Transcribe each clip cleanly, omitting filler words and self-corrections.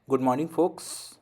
Good morning, folks.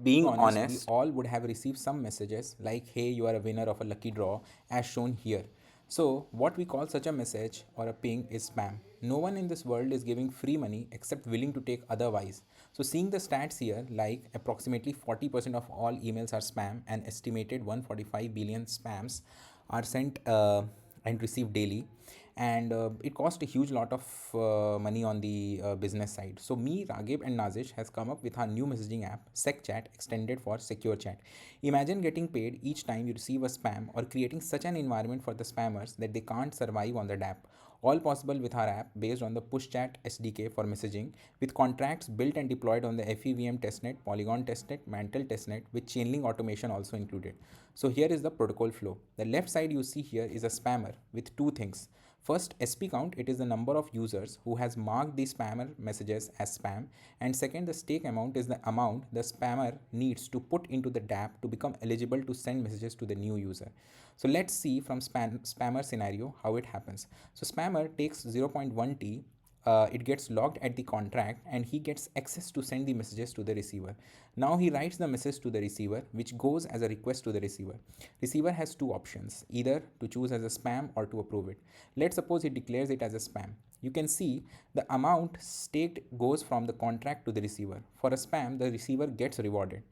Being honest, we honest, all would have received some messages like, hey, you are a winner of a lucky draw, as shown here. So, what we call such a message or a ping is spam. No one in this world is giving free money except willing to take otherwise. So, seeing the stats here, like approximately 40% of all emails are spam, and estimated 145 billion spams are sent and received daily, and it cost a huge lot of money on the business side. So me, Ragib and Nazish has come up with our new messaging app, SecChat, extended for Secure Chat. Imagine getting paid each time you receive a spam, or creating such an environment for the spammers that they can't survive on the app. All possible with our app based on the Push Chat SDK for messaging, with contracts built and deployed on the FEVM testnet, Polygon Testnet, Mantle testnet, with chainlink automation also included. So here is the protocol flow. The left side you see here is a spammer with two things. First, SP count, it is the number of users who has marked the spammer messages as spam. And second, the stake amount is the amount the spammer needs to put into the DApp to become eligible to send messages to the new user. So let's see from spammer scenario how it happens. So spammer takes 0.1 T, it gets logged at the contract, and he gets access to send the messages to the receiver. Now he writes the message to the receiver, which goes as a request to the receiver. Receiver has two options, either to choose as a spam or to approve it. Let's suppose he declares it as a spam. You can see the amount staked goes from the contract to the receiver. For a spam, the receiver gets rewarded.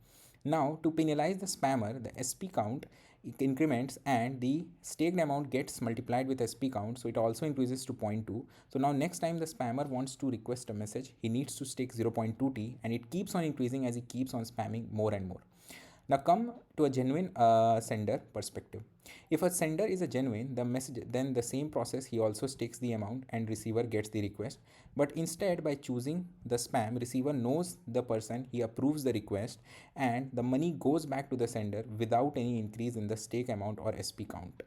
Now, to penalize the spammer, the SP count increments and the staked amount gets multiplied with SP count, so it also increases to zero point 0.2. So now next time the spammer wants to request a message, he needs to stake 0.2 T, and it keeps on increasing as he keeps on spamming more and more. Now come to a genuine sender perspective. If a sender is a genuine, the message, then the same process, he also stakes the amount and receiver gets the request. But instead, by choosing the spam, receiver knows the person, he approves the request, and the money goes back to the sender without any increase in the stake amount or SP count.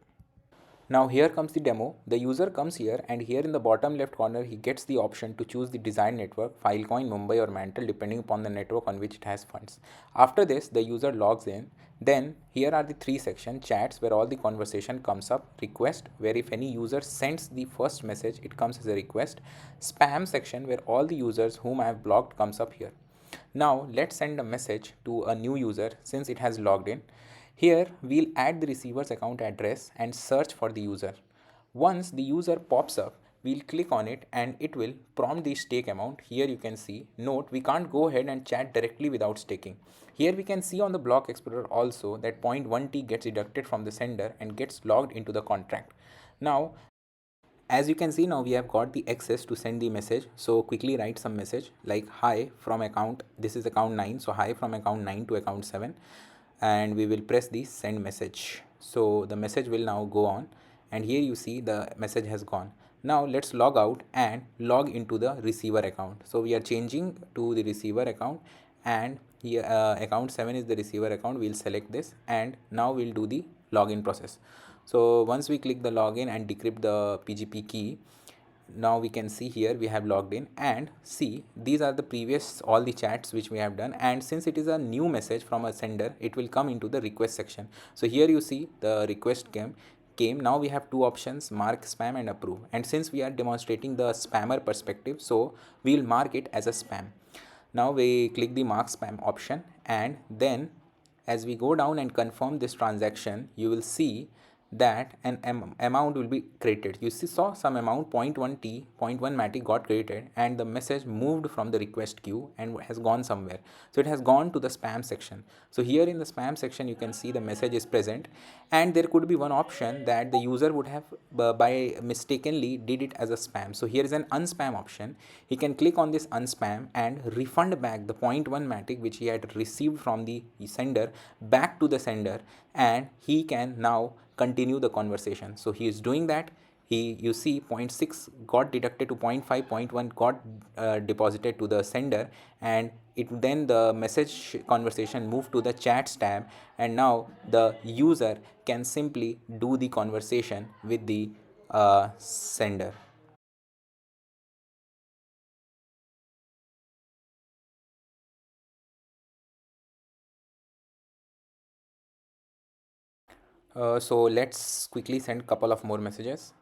now here comes the demo. The user comes here, and here in the bottom left corner, he gets the option to choose the desired network, Filecoin, Mumbai or Mantle, depending upon the network on which it has funds. After this, the user logs in. Then here are the three sections: chats, where all the conversation comes up; request, where if any user sends the first message, it comes as a request; spam section, where all the users whom I have blocked comes up here. Now let's send a message to a new user since it has logged in. Here we'll add the receiver's account address and search for the user. Once the user pops up, we'll click on it and it will prompt the stake amount. Here you can see, note, we can't go ahead and chat directly without staking. Here we can see on the block explorer also that 0.1 T gets deducted from the sender and gets logged into the contract. Now, as you can see, now we have got the access to send the message. So quickly write some message like hi from account, this is account 9, so hi from account 9 to account 7, and we will press the send message. So the message will now go on, and here you see the message has gone. Now let's log out and log into the receiver account. So we are changing to the receiver account, and here account 7 is the receiver account. We'll select this, and now we'll do the login process. So once we click the login and decrypt the PGP key, now we can see here we have logged in, and see these are the previous all the chats which we have done, and since it is a new message from a sender, it will come into the request section. So here you see the request came. Now we have two options, mark spam and approve, and since we are demonstrating the spammer perspective, so we'll mark it as a spam. Now we click the mark spam option, and then as we go down and confirm this transaction, you will see that an amount will be created. You see, saw some amount 0.1 T, 0.1 matic got created, and the message moved from the request queue and has gone somewhere. So it has gone to the spam section. So here in the spam section, you can see the message is present, and there could be one option that the user would have by mistakenly did it as a spam. So here is an unspam option. He can click on this unspam and refund back the 0.1 matic which he had received from the sender back to the sender, and he can now continue the conversation. So he is doing that. He, you see, 0.6 got deducted to 0.5, 0.1 got deposited to the sender, and it then the message conversation moved to the chats tab, and now the user can simply do the conversation with the sender. So let's quickly send couple of more messages.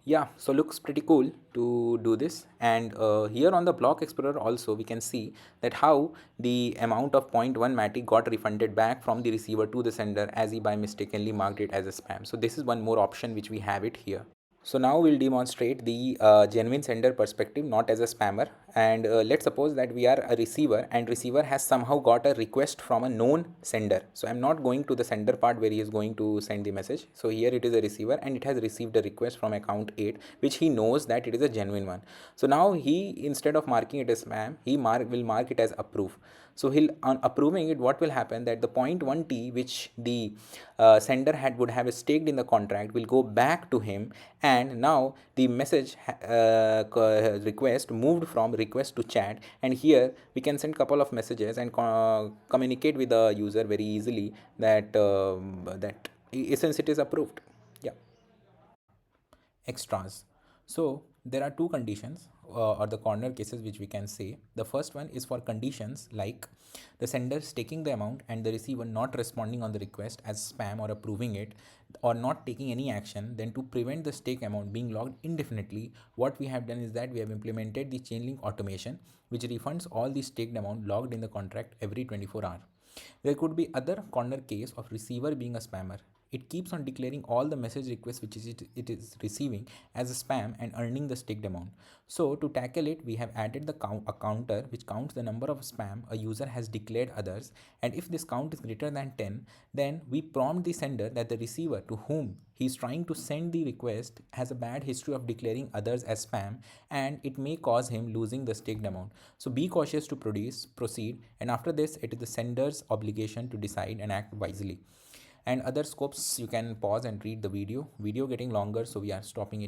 Yeah, so looks pretty cool to do this. And here on the block explorer also we can see that how the amount of point 0.1 matic got refunded back from the receiver to the sender as he by mistakenly marked it as a spam. So this is one more option which we have it here. So now we'll demonstrate the genuine sender perspective, not as a spammer. And let's suppose that we are a receiver and receiver has somehow got a request from a known sender. So I'm not going to the sender part where he is going to send the message. So here it is a receiver and it has received a request from account 8, which he knows that it is a genuine one. So now he, instead of marking it as spam, he will mark it as approve. So he'll, on approving it, what will happen that the 0.1t which the sender would have staked in the contract will go back to him, and now the message request moved from request to chat, and here we can send couple of messages and communicate with the user very easily that since it is approved. Yeah. Extras. So there are two conditions or the corner cases which we can say. The first one is for conditions like the sender taking the amount and the receiver not responding on the request as spam or approving it, or not taking any action. Then to prevent the stake amount being logged indefinitely, what we have done is that we have implemented the chain link automation which refunds all the staked amount logged in the contract every 24 hours. There could be other corner case of receiver being a spammer. It keeps on declaring all the message requests which it is receiving as a spam and earning the staked amount. So to tackle it, we have added a counter which counts the number of spam a user has declared others, and if this count is greater than 10, then we prompt the sender that the receiver to whom he is trying to send the request has a bad history of declaring others as spam, and it may cause him losing the staked amount. So be cautious to proceed, and after this it is the sender's obligation to decide and act wisely. And other scopes, you can pause and read the video getting longer, so we are stopping it